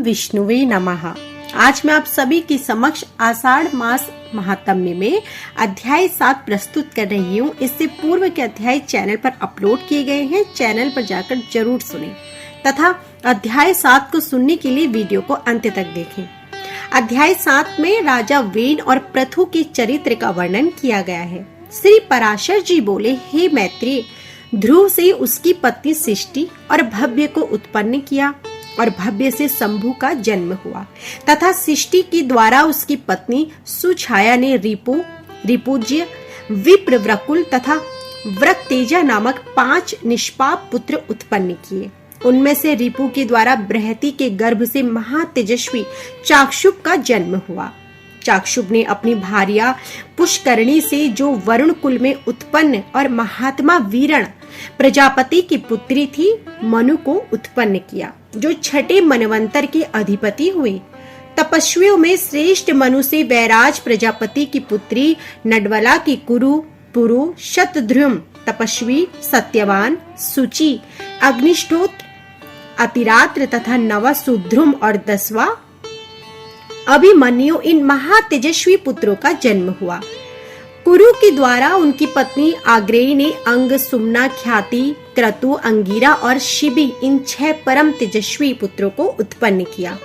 विष्णुवे नमः। आज मैं आप सभी के समक्ष आषाढ़ मास महात्म्य में अध्याय 7 प्रस्तुत कर रही हूँ। इससे पूर्व के अध्याय चैनल पर अपलोड किए गए हैं, चैनल पर जाकर जरूर सुनें तथा अध्याय 7 को सुनने के लिए वीडियो को अंत तक देखें। अध्याय 7 में राजा वेन और पृथु के चरित्र का वर्णन किया गया है। श्री पराशर जी बोले, हे मैत्रेय, ध्रुव से उसकी पत्नी सृष्टि और भव्य को उत्पन्न किया और भव्य से शंभु का जन्म हुआ तथा सृष्टि के द्वारा उसकी पत्नी सुछाया ने रिपुज्य, विप्र, व्रकुल तथा व्रकतेजा नामक 5 निष्पाप पुत्र उत्पन्न किए। उनमें से रिपु के द्वारा बृहति के गर्भ से महातेजस्वी चाक्षुप का जन्म हुआ। चाक्षुप ने अपनी भार्या पुष्करणी से, जो वरुण कुल में उत्पन्न और महात्मा वीरण प्रजापति की पुत्री थी, मनु को उत्पन्न किया, जो छठे मनवंतर के अधिपति हुए। तपस्वियों में श्रेष्ठ मनु से वैराज प्रजापति की पुत्री नडवला की कुरु, पुरु, शतध्रुम तपस्वी, सत्यवान, सुचि, अग्निष्ठोत्र, अतिरात्र तथा नवा सुध्रुम और 10वां अभिमन्यु, इन महातेजस्वी पुत्रों का जन्म हुआ। कुरु के द्वारा उनकी पत्नी आग्नेयी ने अंग, सुमना, ख्याति, क्रतु, अंगिरा और शिबी, इन 6 परम तेजस्वी पुत्रों को उत्पन्न किया।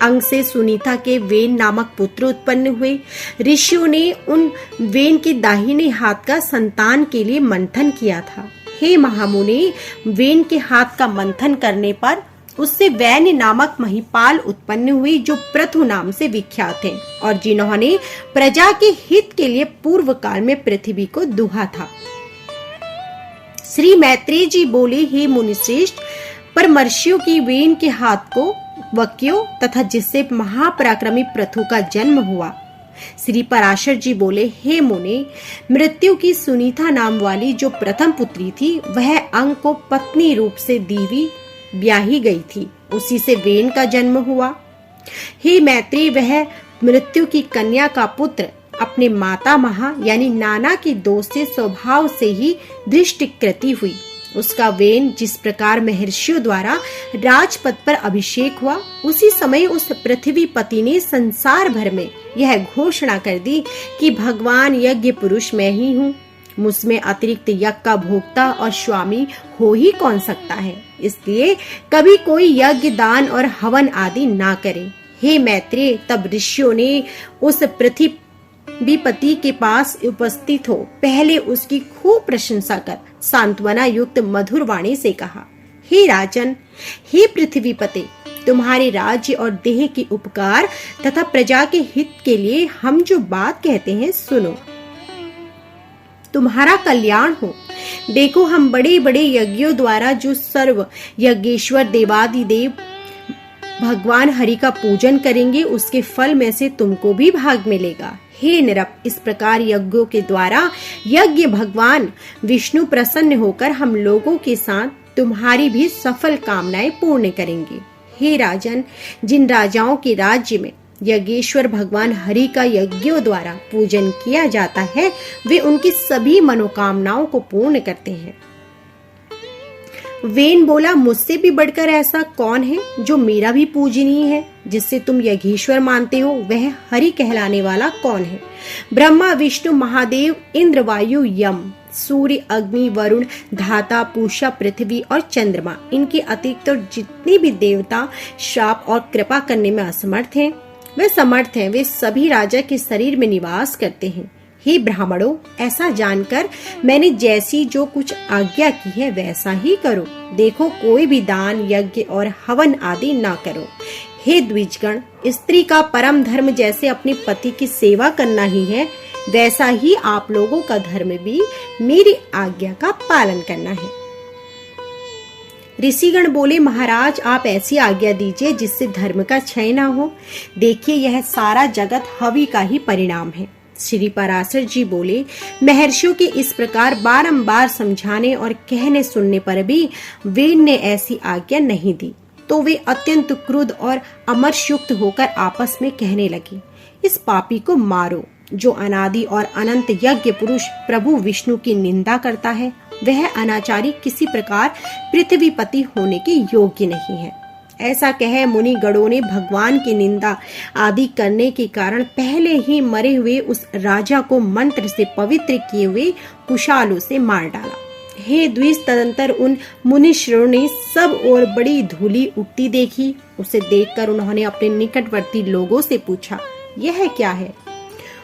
अंग से सुनीता के वेन नामक पुत्र उत्पन्न हुए। ऋषियों ने उन वेन के दाहिने हाथ का संतान के लिए मंथन किया था। हे महामुनि, वेन के हाथ का मंथन करने पर उससे वैन्य नामक महिपाल उत्पन्न हुई, जो पृथु नाम से विख्यात हैं और जिन्होंने प्रजा के हित के लिए पूर्व काल में पृथ्वी को दुहा था। श्री मैत्रेय जी बोले, हे मुनिश्रेष्ठ, परमर्षियों की वेन के हाथ को वक्यो तथा जिससे महापराक्रमी पृथु का जन्म हुआ। श्री पराशर जी बोले, हे मुने, मृत्यु की सुनीता नाम वाली जो प्रथम पुत्री थी, वह अंग को पत्नी रूप से दीवी ब्याही गई थी, उसी से वेन का जन्म हुआ। हे मैत्रेय, वह मृत्यु की कन्या का पुत्र अपने माता महा यानी नाना की दोष से स्वभाव से ही दृष्टिकृति हुई। उसका वेन जिस प्रकार महर्षियों द्वारा राजपद पर अभिषेक हुआ, उसी समय उस पृथ्वीपति ने संसार भर में यह घोषणा कर दी कि भगवान यज्ञ पुरुष मैं ही हूँ, मुझमें अतिरिक्त यज्ञ का भोक्ता और स्वामी हो ही कौन सकता है। इसलिए कभी कोई यज्ञ, दान और हवन आदि ना करे। हे मैत्रेय, तब ऋषियों ने उस पृथ्वीपति के पास उपस्थित हो पहले उसकी खूब प्रशंसा कर सांत्वना युक्त मधुर वाणी से कहा, हे राजन, हे पृथ्वीपते, तुम्हारे राज्य और देह के उपकार तथा प्रजा के हित के लिए हम जो बात कहते हैं सुनो। तुम्हारा कल्याण हो। देखो, हम बड़े बड़े यज्ञों द्वारा जो सर्व यज्ञेश्वर देवादिदेव भगवान हरि का पूजन करेंगे, उसके फल में से तुमको भी भाग मिलेगा। हे नृप, इस प्रकार यज्ञों के द्वारा यज्ञ भगवान विष्णु प्रसन्न होकर हम लोगों के साथ तुम्हारी भी सफल कामनाएं पूर्ण करेंगे। हे राजन, जिन राजाओं के राज्य में यज्ञेश्वर भगवान हरि का यज्ञों द्वारा पूजन किया जाता है, वे उनकी सभी मनोकामनाओं को पूर्ण करते हैं। वेन बोला, मुझसे भी बढ़कर ऐसा कौन है जो मेरा भी पूजनीय है, जिससे तुम यज्ञेश्वर मानते हो? वह हरि कहलाने वाला कौन है? ब्रह्मा, विष्णु, महादेव, इंद्र, वायु, यम, सूर्य, अग्नि, वरुण, धाता, पूषा, पृथ्वी और चंद्रमा, इनके अतिरिक्त जितने भी देवता श्राप और कृपा करने में असमर्थ हैं, वे समर्थ हैं। वे सभी राजा के शरीर में निवास करते हैं। हे ब्राह्मणों, ऐसा जानकर मैंने जैसी जो कुछ आज्ञा की है वैसा ही करो। देखो, कोई भी दान, यज्ञ और हवन आदि ना करो। हे द्विजगण, स्त्री का परम धर्म जैसे अपने पति की सेवा करना ही है, वैसा ही आप लोगों का धर्म भी मेरी आज्ञा का पालन करना है। ऋषिगण बोले, महाराज, आप ऐसी आज्ञा दीजिए जिससे धर्म का क्षय ना हो। देखिए, यह सारा जगत हवि का ही परिणाम है। श्री पराशर जी बोले, महर्षियों के इस प्रकार बारंबार समझाने और कहने सुनने पर भी वेन ने ऐसी आज्ञा नहीं दी, तो वे अत्यंत क्रुद्ध और अमरशयुक्त होकर आपस में कहने लगे, इस पापी को मारो, जो अनादि और अनंत यज्ञ पुरुष प्रभु विष्णु की निंदा करता है। वह अनाचारी किसी प्रकार पृथ्वीपति होने के योग्य नहीं है। ऐसा कह मुनि गणों ने भगवान की निंदा आदि करने के कारण पहले ही मरे हुए उस राजा को मंत्र से पवित्र किए हुए कुशालों से मार डाला। हे द्विज, तदंतर उन मुनिश्रेयों ने सब और बड़ी धूली उठती देखी। उसे देखकर उन्होंने अपने निकटवर्ती लोगों से पूछा, यह क्या है?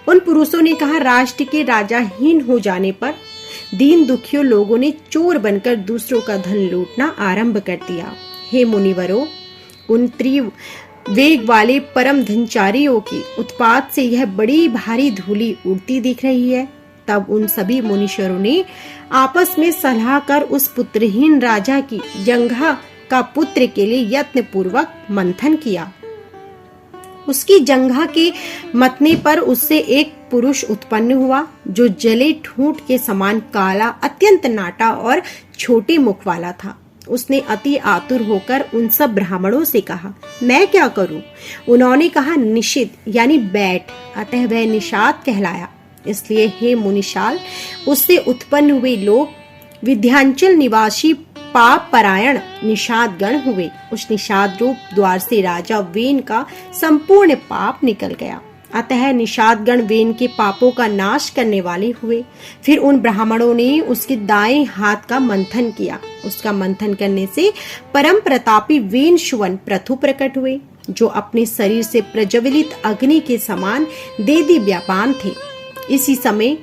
उन पुरुषों ने कहा, राष्ट्र के राजाहीन हो जाने पर दीन दुखियों लोगों ने चोर बनकर दूसरों का धन लूटना आरंभ कर दिया। हे मुनिवरों, उन त्रिवेग वाले परम धनचारियों की उत्पात से यह बड़ी भारी धूली उड़ती दिख रही है। तब उन सभी मुनीश्वरों ने आपस में सलाह कर उस पुत्रहीन राजा की जंघा का पुत्र के लिए यत्न पूर्वक मंथन किया। उसकी जंघा के मतने पर उससे एक पुरुष उत्पन्न हुआ जो जले ठूंठ के समान काला, अत्यंत नाटा और छोटे मुख वाला था। उसने अति आतुर होकर उन सब ब्राह्मणों से कहा, मैं क्या करूं? उन्होंने कहा, निषिद्ध यानी बैठ। अतः वह निषाद कहलाया। इसलिए हे मुनिशाल, उससे उत्पन्न हुए लोग विंध्याचल निवासी पाप परायण निषाद गण हुए। उस निषाद रूप द्वार से राजा वेन का संपूर्ण पाप निकल गया। अतः निषाद गण वेन के पापों का नाश करने वाले हुए। फिर उन ब्राह्मणों ने उसके दाएं हाथ का मंथन किया। उसका मंथन करने से परम प्रतापी वेन शुवन प्रथु प्रकट हुए, जो अपने शरीर से प्रज्वलित अग्नि के समान देदीप्यमान थे। इसी समय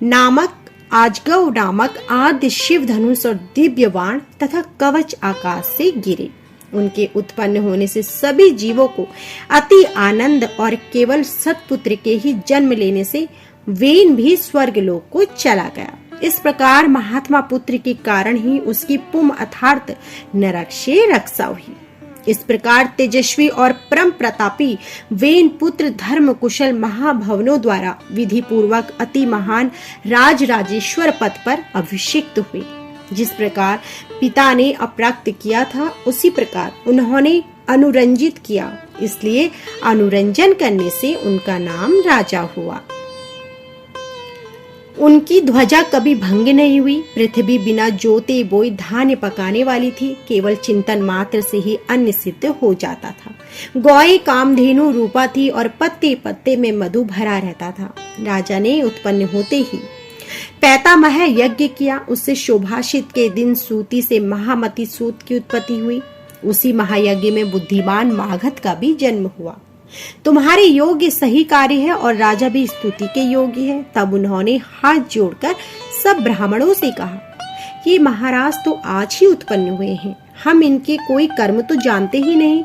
नामक आजगव नामक आद्य शिव धनुष और दिव्य बाण तथा कवच आकाश से गिरे। उनके उत्पन्न होने से सभी जीवों को अति आनंद और केवल सत्पुत्र के ही जन्म लेने से वेन भी स्वर्ग लोक को चला गया। इस प्रकार महात्मा पुत्र के कारण ही उसकी पुम अर्थात नरक से रक्षा हुई। इस प्रकार तेजस्वी और परम प्रतापी वेन पुत्र धर्म कुशल महाभवनों द्वारा विधि पूर्वक अति महान राजराजेश्वर पद पर अभिषिक्त हुए। जिस प्रकार पिता ने अपराक्त किया था, उसी प्रकार उन्होंने अनुरंजित किया। इसलिए अनुरंजन करने से उनका नाम राजा हुआ। उनकी ध्वजा कभी भंग नहीं हुई। पृथ्वी बिना जोते बोई धान्य पकाने वाली थी। केवल चिंतन मात्र से ही अन्न सिद्ध हो जाता था। गौएं कामधेनु रूपा थी और पत्ते पत्ते में मधु भरा रहता था। राजा ने उत्पन्न होते ही पैतामह यज्ञ किया। उससे शोभाषित के दिन सूती से महामती सूत की उत्पत्ति हुई। उसी महायज्ञ में बुद्धिमान मागध का भी जन्म हुआ। तुम्हारे योग्य सही कार्य है और राजा भी स्तुति के योग्य है। तब उन्होंने हाथ जोड़कर सब ब्राह्मणों से कहा, ये महाराज तो आज ही उत्पन्न हुए हैं। हम इनके कोई कर्म तो जानते ही नहीं।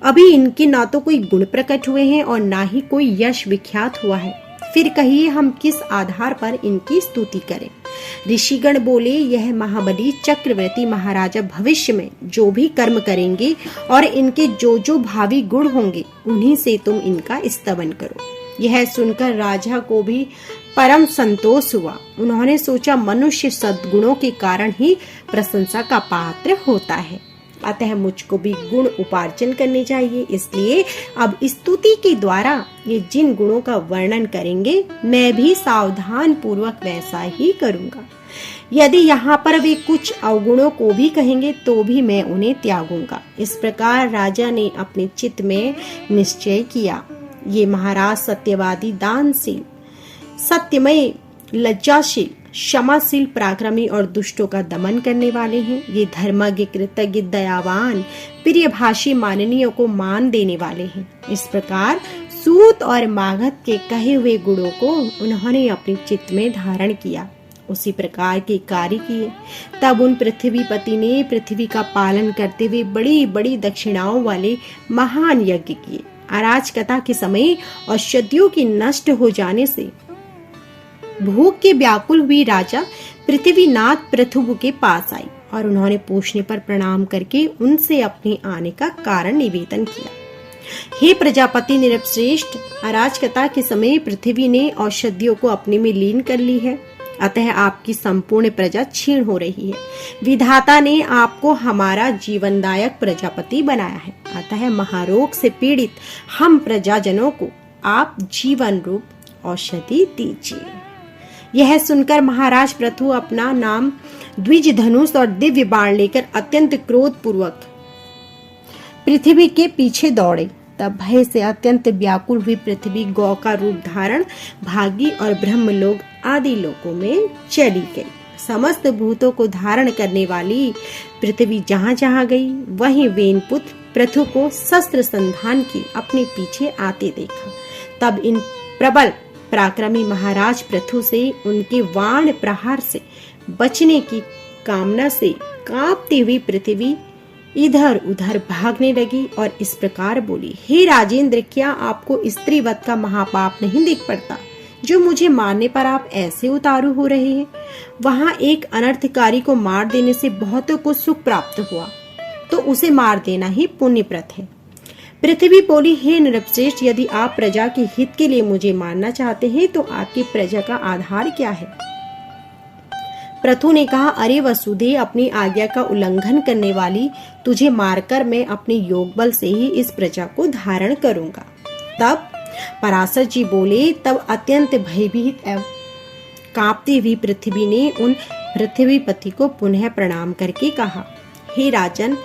अभी इनके ना तो कोई गुण प्रकट हुए हैं और ना ही कोई यश विख्यात हुआ है। फिर कहिए हम किस आधार पर इनकी स्तुति करें? ऋषिगण बोले, यह महाबली चक्रवर्ती महाराजा भविष्य में जो भी कर्म करेंगे और इनके जो जो भावी गुण होंगे, उन्हीं से तुम इनका स्तवन करो। यह सुनकर राजा को भी परम संतोष हुआ। उन्होंने सोचा, मनुष्य सद्गुणों के कारण ही प्रशंसा का पात्र होता है, अतः मुझको भी गुण उपार्जन करने चाहिए। इसलिए अब स्तुति के द्वारा ये जिन गुणों का वर्णन करेंगे, मैं भी सावधान पूर्वक वैसा ही करूंगा। यदि यहाँ पर वे कुछ अवगुणों को भी कहेंगे तो भी मैं उन्हें त्यागूंगा। इस प्रकार राजा ने अपने चित्त में निश्चय किया, ये महाराज सत्यवादी, दानशील, सत्यमय, लज्जाशील, क्षमाशील, पराक्रमी और दुष्टों का दमन करने वाले हैं। ये धर्मज्ञ, कृतज्ञ, दयावान, प्रियभाषी, माननीयों को मान देने वाले हैं। इस प्रकार सूत और मागध के कहे हुए गुणों को उन्होंने अपने चित्त में धारण किया। उसी प्रकार के कार्य किए। तब उन पृथ्वीपति ने पृथ्वी का पालन करते हुए बड़ी बड़ी दक्षिणाओं वाले महान यज्ञ किए। अराजकता के समय औषधियों की नष्ट हो जाने से भूख के व्याकुल हुई राजा पृथ्वीनाथ पृथु के पास आई और उन्होंने पूछने पर प्रणाम करके उनसे अपने आने का कारण निवेदन किया। हे प्रजापति निरपश्रेष्ठ, अराजकता के समय पृथ्वी ने औषधियों को अपने में लीन कर ली है, अतः आपकी संपूर्ण प्रजा क्षीण हो रही है। विधाता ने आपको हमारा जीवनदायक प्रजापति बनाया है, अतः महारोग से पीड़ित हम प्रजाजनों को आप जीवन रूप औषधि दीजिए। यह सुनकर महाराज पृथु अपना नाम द्विज धनुष और दिव्य बाण लेकर अत्यंत क्रोध पूर्वक पृथ्वी के पीछे दौड़े। तब भय से अत्यंत व्याकुल हुई पृथ्वी गौ का रूप धारण भागी और ब्रह्मलोक आदि लोकों में चली गई। समस्त भूतों को धारण करने वाली पृथ्वी जहाँ जहाँ गई, वहीं वेनपुत्र पृथु को शस्त्र संधान की अपने पीछे आते देखा। तब इन प्रबल पराक्रमी महाराज पृथु से उनके वाण प्रहार से बचने की कामना से कांपती हुई पृथ्वी इधर उधर भागने लगी और इस प्रकार बोली, हे राजेंद्र, क्या आपको स्त्रीवध का महापाप नहीं दिख पड़ता जो मुझे मारने पर आप ऐसे उतारू हो रहे हैं? वहां एक अनर्थकारी को मार देने से बहुतों को सुख प्राप्त हुआ, तो उसे मार देना ही पुण्यप्रद है। पृथ्वी बोली, हे नृपश्रेष्ठ, यदि आप प्रजा के हित के लिए मुझे मारना चाहते हैं तो आपकी प्रजा का आधार क्या है? पृथु ने कहा, अरे वसुधे, अपनी आज्ञा का उल्लंघन करने वाली तुझे मारकर मैं अपने योग बल से ही इस प्रजा को धारण करूंगा। तब पराशर जी बोले, तब अत्यंत भयभीत एवं कांपती हुई पृथ्वी ने उन पृथ्वीपति को पुनः प्रणाम करके कहा, हे राजन,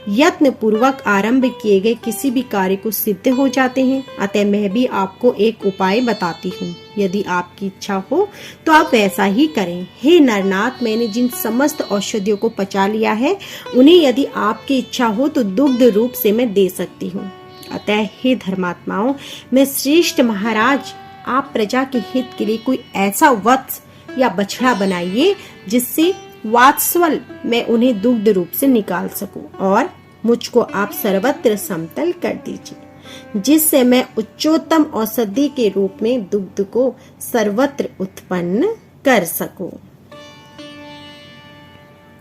यत्न पूर्वक आरंभ किए गए किसी भी कार्य को सिद्ध हो जाते हैं, अतः मैं भी आपको एक उपाय बताती हूँ। यदि आपकी इच्छा हो तो आप वैसा ही करें। हे नरनाथ, मैंने जिन समस्त औषधियों को पचा लिया है, उन्हें यदि आपकी इच्छा हो तो दुग्ध रूप से मैं दे सकती हूँ। अतः हे धर्मात्माओं, मैं श्रेष्ठ महाराज, आप प्रजा के हित के लिए कोई ऐसा वत्स या बछड़ा बनाइए जिससे वात्सवल मैं उन्हें दुग्ध रूप से निकाल सकूं, और मुझको आप सर्वत्र समतल कर दीजिए, जिससे मैं उच्चोत्तम औषधि के रूप में दुग्ध को सर्वत्र उत्पन्न कर सकूं।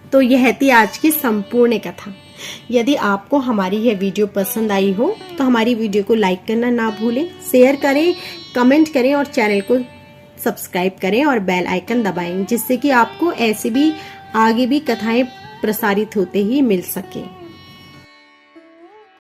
तो यह थी आज की संपूर्ण कथा। यदि आपको हमारी यह वीडियो पसंद आई हो तो हमारी वीडियो को लाइक करना ना भूलें, शेयर करें, कमेंट करें और चैनल को सब्सक्राइब करें और बेल आइकन दबाएं, जिससे कि आपको ऐसे भी आगे भी कथाएं प्रसारित होते ही मिल सके।